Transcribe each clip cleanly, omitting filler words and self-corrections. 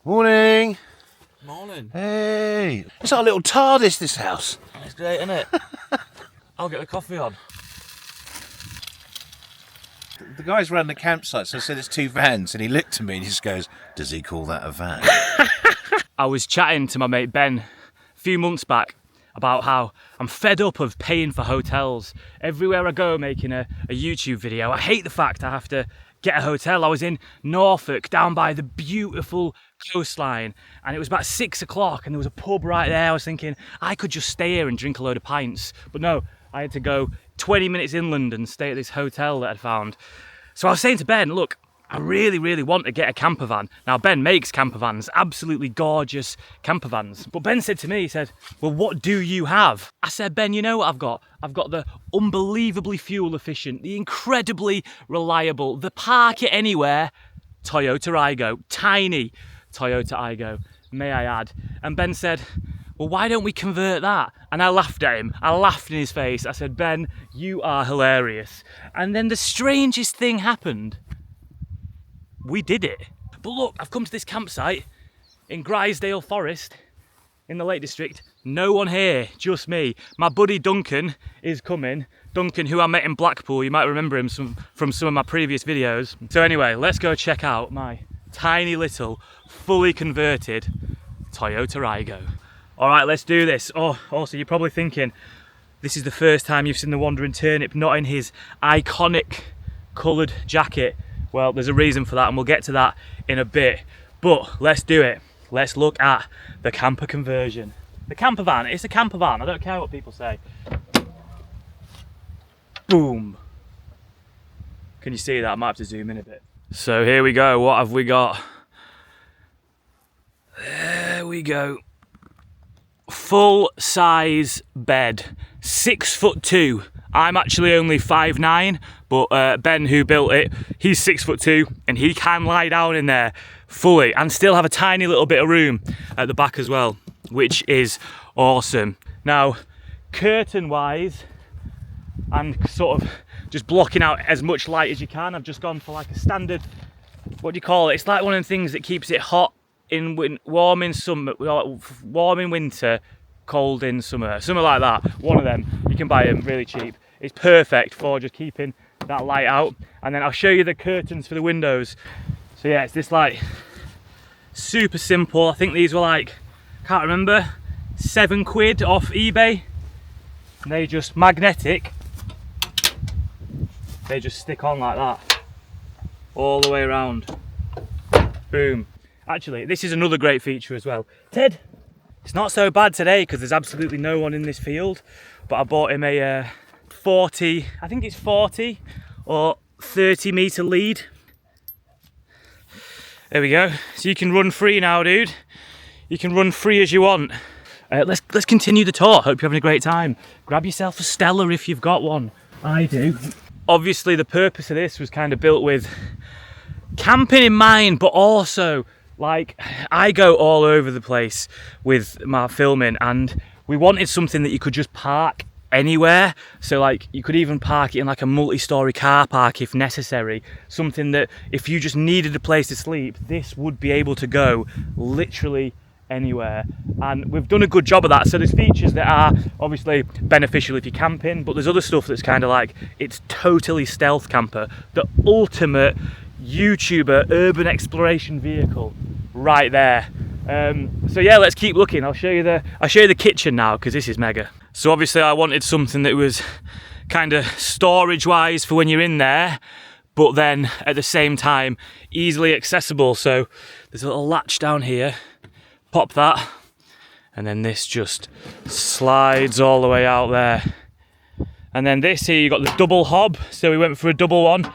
Morning. Morning. Hey. It's our little TARDIS, this house. It's great, isn't it? I'll get the coffee on. The guys ran the campsite, so I said it's 2 vans, and he looked at me and he just goes, does he call that a van? I was chatting to my mate Ben a few months back about how I'm fed up of paying for hotels. Everywhere I go making a YouTube video, I hate the fact I have to get a hotel. I was in Norfolk down by the beautiful coastline and it was about 6 o'clock and there was a pub right there. I was thinking I could just stay here and drink a load of pints, but no, I had to go 20 minutes inland and stay at this hotel that I'd found. So I was saying to Ben, look, I really want to get a camper van. Now Ben makes camper vans, absolutely gorgeous camper vans. But Ben said to me, he said, well, what do you have? I said, Ben, you know what I've got? I've got the unbelievably fuel efficient, the incredibly reliable, the park it anywhere Toyota Aygo, tiny Toyota Aygo, may I add. And Ben said, well, why don't we convert that? And I laughed at him. I laughed in his face. I said, Ben, you are hilarious. And then the strangest thing happened. We did it. But look, I've come to this campsite in Grisdale Forest in the Lake District. No one here, just me. My buddy Duncan is coming. Duncan, who I met in Blackpool. You might remember him from some of my previous videos. So anyway, let's go check out my tiny little, fully converted Toyota Aygo. All right, let's do this. Oh, also, you're probably thinking, this is the first time you've seen the Wandering Turnip not in his iconic coloured jacket. Well, there's a reason for that and we'll get to that in a bit. But let's do it. Let's look at the camper conversion. The camper van, it's a camper van. I don't care what people say. Boom. Can you see that? I might have to zoom in a bit. So here we go. What have we got? There we go. Full size bed. 6'2". I'm actually only 5'9", but Ben, who built it, he's 6'2", and he can lie down in there fully and still have a tiny little bit of room at the back as well, which is awesome. Now, curtain-wise, and sort of just blocking out as much light as you can, I've just gone for like a standard, what do you call it? It's like one of the things that keeps it hot in warm in summer, warm in winter, cold in summer, something like that. One of them, you can buy them really cheap. It's perfect for just keeping that light out. And then I'll show you the curtains for the windows. So yeah, it's this like super simple. I think these were like, can't remember, £7 off eBay. And they just magnetic. They just stick on like that all the way around. Boom. Actually, this is another great feature as well. Ted, it's not so bad today because there's absolutely no one in this field, but I bought him a 40, I think it's 40 or 30 meter lead. There we go. So you can run free now, dude. You can run free as you want. Let's continue the tour. Hope you're having a great time. Grab yourself a Stella if you've got one. I do. Obviously, the purpose of this was kind of built with camping in mind, but also like I go all over the place with my filming and we wanted something that you could just park anywhere. So like you could even park it in like a multi-story car park if necessary. Something that if you just needed a place to sleep, this would be able to go literally anywhere. And we've done a good job of that. So there's features that are obviously beneficial if you're camping, but there's other stuff that's kind of like, it's totally stealth camper. The ultimate YouTuber urban exploration vehicle right there. So yeah, let's keep looking. I'll show you the kitchen now because this is mega. So obviously I wanted something that was kind of storage wise for when you're in there, but then at the same time easily accessible. So there's a little latch down here, pop that, and then this just slides all the way out there. And then this here, you got the double hob, so we went for a double one.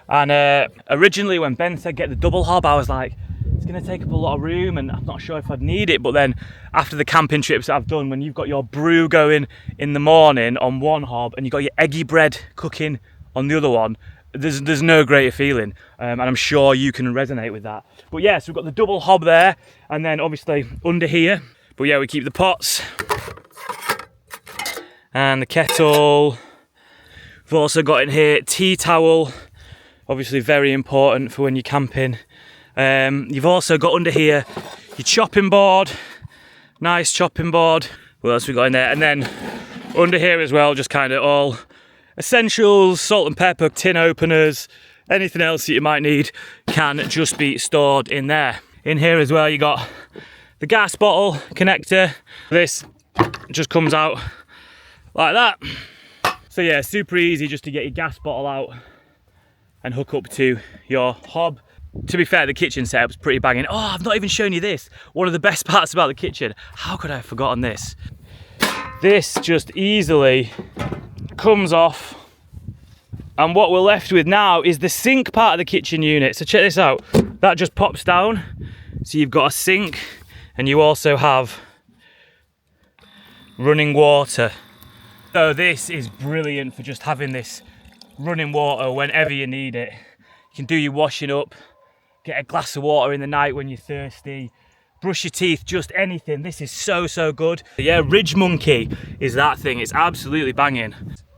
And originally when Ben said get the double hob, I was like, it's going to take up a lot of room and I'm not sure if I'd need it. But then after the camping trips that I've done, when you've got your brew going in the morning on one hob and you've got your eggy bread cooking on the other one, there's no greater feeling. And I'm sure you can resonate with that. But yeah, so we've got the double hob there and then obviously under here. But yeah, we keep the pots and the kettle. We've also got in here tea towel, obviously very important for when you're camping. You've also got under here your chopping board, nice chopping board. What else we got in there? And then under here as well, just kind of all essentials, salt and pepper, tin openers, anything else that you might need can just be stored in there. In here as well, you got the gas bottle connector. This just comes out like that. So yeah, super easy just to get your gas bottle out and hook up to your hob. To be fair, the kitchen setup's pretty banging. Oh, I've not even shown you this. One of the best parts about the kitchen. How could I have forgotten this? This just easily comes off. And what we're left with now is the sink part of the kitchen unit. So check this out. That just pops down. So you've got a sink and you also have running water. So this is brilliant for just having this running water whenever you need it. You can do your washing up, get a glass of water in the night when you're thirsty, brush your teeth, just anything. This is so good. Yeah, Ridge Monkey is that thing. It's absolutely banging.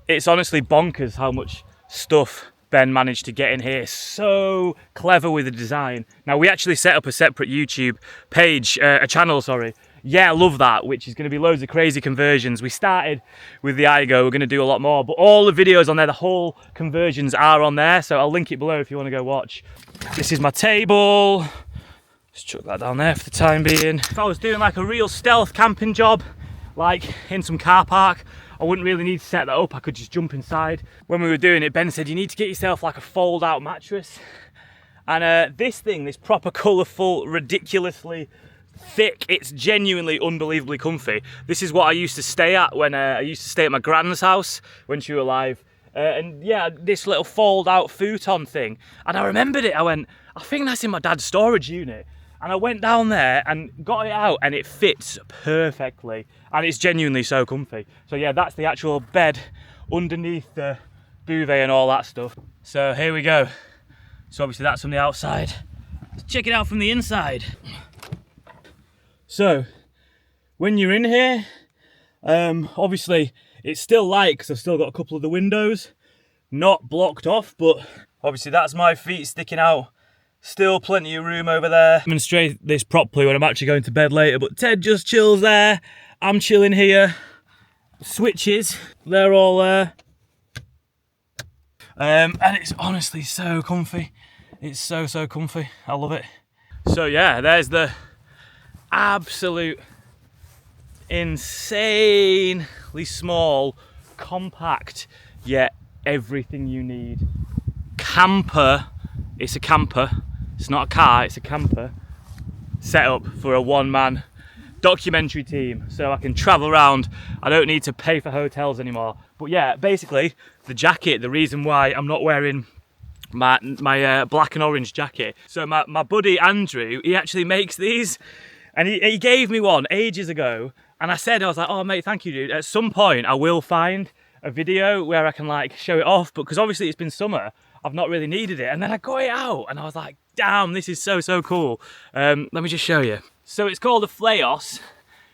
It's honestly bonkers how much stuff Ben managed to get in here. So clever with the design. Now we actually set up a separate YouTube page, a channel, sorry. Yeah, I love that, which is going to be loads of crazy conversions. We started with the iGo, we're going to do a lot more, but all the videos on there, the whole conversions are on there, so I'll link it below if you want to go watch. This is my table. Just chuck that down there for the time being. If I was doing like a real stealth camping job, like in some car park, I wouldn't really need to set that up, I could just jump inside. When we were doing it, Ben said you need to get yourself like a fold out mattress. And this thing, this proper colourful, ridiculously thick, it's genuinely unbelievably comfy. This is what I used to stay at when I used to stay at my grand's house when she was alive. And yeah, this little fold out futon thing. And I remembered it, I went, I think that's in my dad's storage unit. And I went down there and got it out and it fits perfectly. And it's genuinely so comfy. So yeah, that's the actual bed underneath the duvet and all that stuff. So here we go. So obviously that's from the outside. Let's check it out from the inside. So, when you're in here, obviously it's still light because I've still got a couple of the windows not blocked off, but obviously that's my feet sticking out. Still plenty of room over there. Demonstrate this properly when I'm actually going to bed later, but Ted just chills there. I'm chilling here. Switches, they're all there. And it's honestly so comfy. It's so comfy. I love it. So yeah, there's the absolute insanely small, compact, yet everything you need camper. It's a camper, it's not a car, it's a camper set up for a one-man documentary team, so I can travel around. I don't need to pay for hotels anymore. But yeah, basically the jacket, the reason why I'm not wearing my black and orange jacket, so my buddy Andrew, he actually makes these. And he gave me one ages ago, and I was like, oh mate, thank you dude. At some point I will find a video where I can like show it off, but because obviously it's been summer, I've not really needed it. And then I got it out and I was like, damn, this is so cool. Let me just show you. So it's called a Fleos,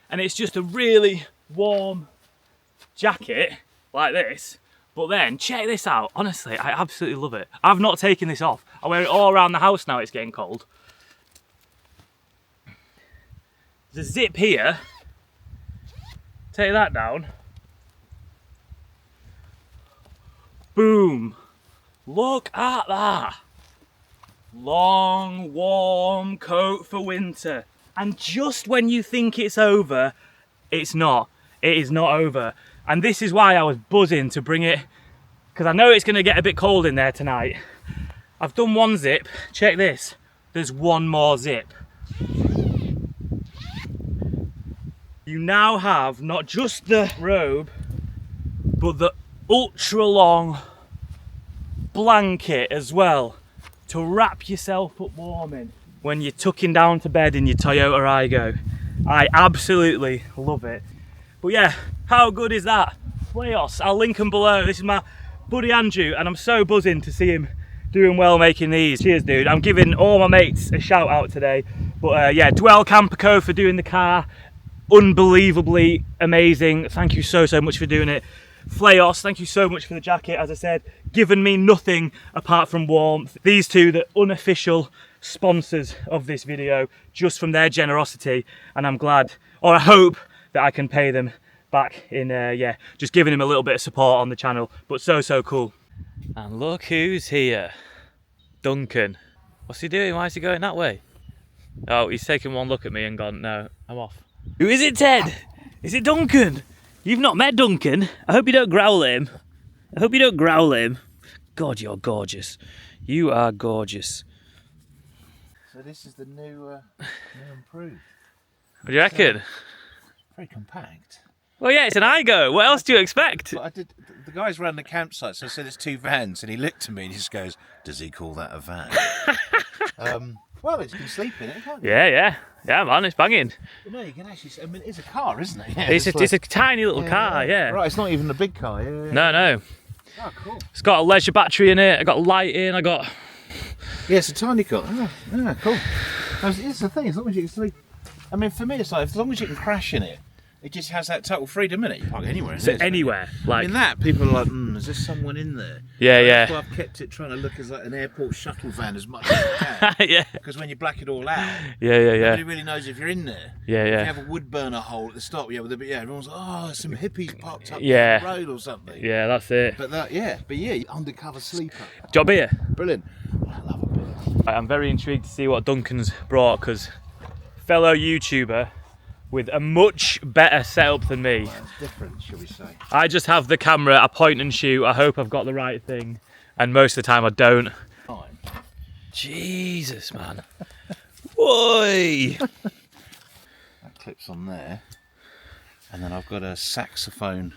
and it's just a really warm jacket like this. But then check this out, honestly, I absolutely love it. I've not taken this off. I wear it all around the house now, it's getting cold. There's a zip here, take that down, boom, look at that, long warm coat for winter. And just when you think it's over, it's not, it is not over. And this is why I was buzzing to bring it, because I know it's going to get a bit cold in there tonight. I've done one zip, check this, there's one more zip. You now have not just the robe, but the ultra long blanket as well to wrap yourself up warm in when you're tucking down to bed in your Toyota iGo. I absolutely love it. But yeah, how good is that? Fleos, I'll link them below. This is my buddy Andrew, and I'm so buzzing to see him doing well making these. Cheers dude, I'm giving all my mates a shout out today. But yeah, Dwell Camper Co for doing the car. Unbelievably amazing. Thank you so much for doing it. Flayos, thank you so much for the jacket. As I said, given me nothing apart from warmth. These two, the unofficial sponsors of this video, just from their generosity, and I'm glad, or I hope, that I can pay them back in, yeah, just giving him a little bit of support on the channel. But so cool. And look who's here. Duncan. What's he doing? Why is he going that way? Oh, he's taken one look at me and gone, no, I'm off. Who is it, Ted? Is it Duncan? You've not met Duncan. I hope you don't growl at him. I hope you don't growl at him. God, you're gorgeous. You are gorgeous. So this is the new improved. What do you reckon? Very compact. Well, yeah, it's an iGo. What else do you expect? But the guys ran the campsite, so I said it's two vans, and he looked at me and he just goes, "Does he call that a van?" Well, you can sleep in it, can't you? Yeah, man, it's banging. Well, no, you can actually. I mean, it's a car, isn't it? Yeah, It's a tiny little car, yeah. Right, it's not even a big car. Yeah. No. Oh, cool. It's got a leisure battery in it. I got lighting. I got. Yeah, it's a tiny car. Yeah, cool. It's the thing. As long as you can sleep. I mean, for me, it's like as long as you can crash in it. It just has that total freedom in it. You park anywhere. So anywhere, like. In that, people are like, is there someone in there? Yeah. That's why I've kept it trying to look as like an airport shuttle van as much as I can. Yeah. Because when you black it all out, Yeah. nobody really knows if you're in there. Yeah. If you have a wood burner hole at the stop, everyone's like, oh, there's some hippies parked up Yeah. the road or something. Yeah, that's it. But undercover sleeper. Do you want beer? Brilliant. I love a beer. I'm very intrigued to see what Duncan's brought, because fellow YouTuber with a much better setup than me. Well, it's different, shall we say. I just have the camera, I point and shoot, I hope I've got the right thing, and most of the time I don't. Fine. Jesus, man. Why? That clips on there. And then I've got a saxophone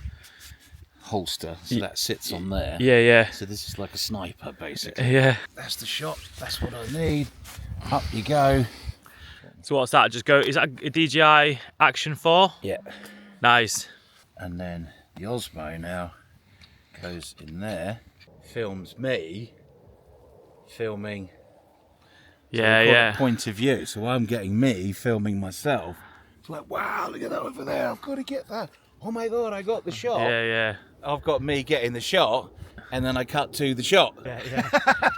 holster, so that sits on there. Yeah. So this is like a sniper, basically. Yeah. That's the shot. That's what I need. Up you go. So what's that? Just go, is that a DJI Action 4? Yeah. Nice. And then the Osmo now goes in there, films me filming. Yeah. Point of view. So I'm getting me filming myself. It's like, wow, look at that over there. I've got to get that. Oh my God, I got the shot. Yeah. I've got me getting the shot, and then I cut to the shot. Yeah.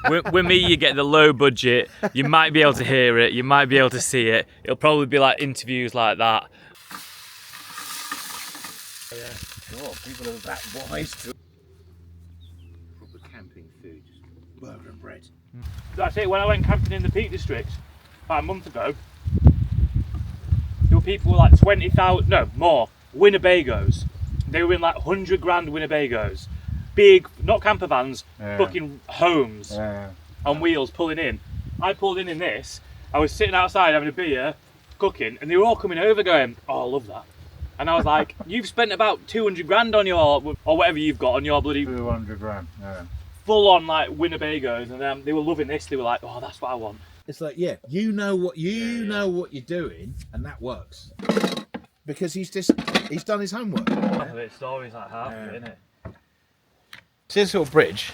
with me, you get the low budget. You might be able to hear it. You might be able to see it. It'll probably be like interviews like that. Yeah. God, people are that wise to proper camping food, just burger and bread. That's it. When I went camping in the Peak District about a month ago, there were people with like 20,000, no more, Winnebagos. They were in like 100 grand Winnebagos. Big, not camper vans, fucking homes on wheels pulling in. I pulled in this. I was sitting outside having a beer, cooking, and they were all coming over going, oh, I love that. And I was like, you've spent about 200 grand on your, or whatever you've got on your bloody 200 grand, full on like Winnebagos, and they were loving this. They were like, oh, that's what I want. It's like, yeah, you know what you're doing, and that works. Because he's done his homework. Half of it stories like half of it, innit? See this little bridge?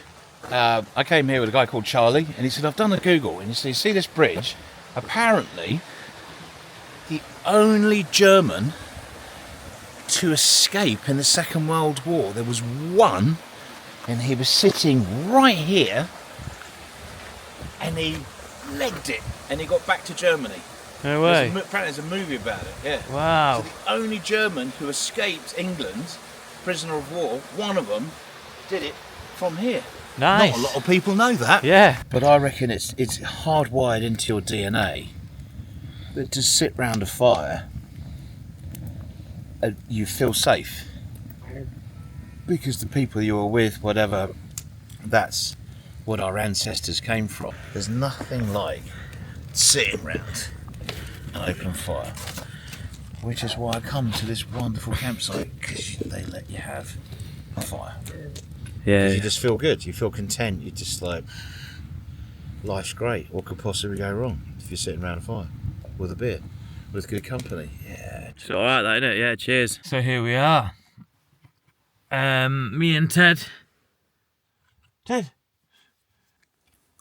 I came here with a guy called Charlie, and he said, I've done a Google, and he said, you see this bridge? Apparently, the only German to escape in the Second World War, there was one, and he was sitting right here, and he legged it, and he got back to Germany. No way. Apparently there's a movie about it, yeah. Wow. So the only German who escaped England, prisoner of war, one of them, did it from here. Nice. Not a lot of people know that. Yeah. But I reckon it's hardwired into your DNA that to sit round a fire, you feel safe. Because the people you were with, whatever, that's what our ancestors came from. There's nothing like sitting round an open fire. Which is why I come to this wonderful campsite, because they let you have a fire. Yeah. You just feel good, you feel content, you're just like, life's great. What could possibly go wrong if you're sitting around a fire with a beer, with good company? Yeah. It's alright, that, isn't it? Yeah, cheers. So here we are. Me and Ted. Ted,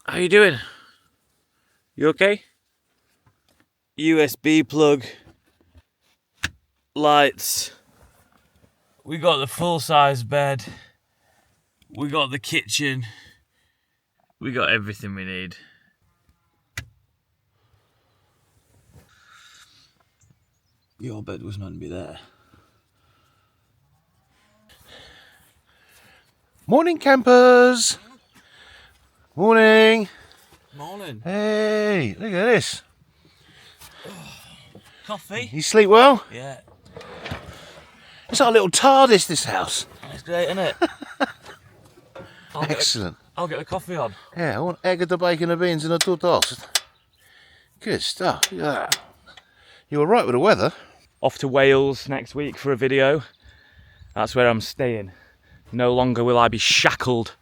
how you doing? You okay? USB plug, lights, We got the full-size bed. We got the kitchen. We got everything we need. Your bed was meant to be there. Morning, campers. Morning. Morning. Hey, look at this. Coffee? You sleep well? Yeah. It's our little TARDIS, this house. It's great, isn't it? Excellent. I'll get the coffee on. Yeah, I want egg, the bacon, the beans, and the two toast. Good stuff. Look at that. You were right with the weather. Off to Wales next week for a video. That's where I'm staying. No longer will I be shackled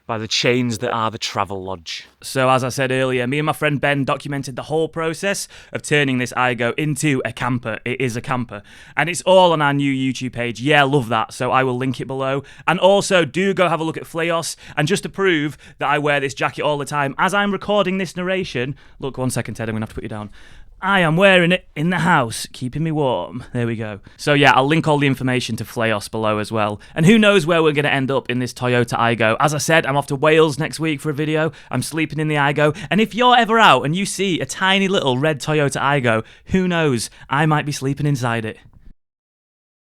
by the chains that are the travel lodge. So as I said earlier, me and my friend Ben documented the whole process of turning this Igo into a camper. It is a camper. And it's all on our new YouTube page. Yeah, love that. So I will link it below. And also do go have a look at Fleos. And just to prove that I wear this jacket all the time, as I'm recording this narration, look, 1 second, Ted, I'm gonna have to put you down. I am wearing it in the house, keeping me warm. There we go. So yeah, I'll link all the information to Fleos below as well. And who knows where we're going to end up in this Toyota Igo. As I said, I'm off to Wales next week for a video. I'm sleeping in the Igo. And if you're ever out and you see a tiny little red Toyota Igo, who knows? I might be sleeping inside it.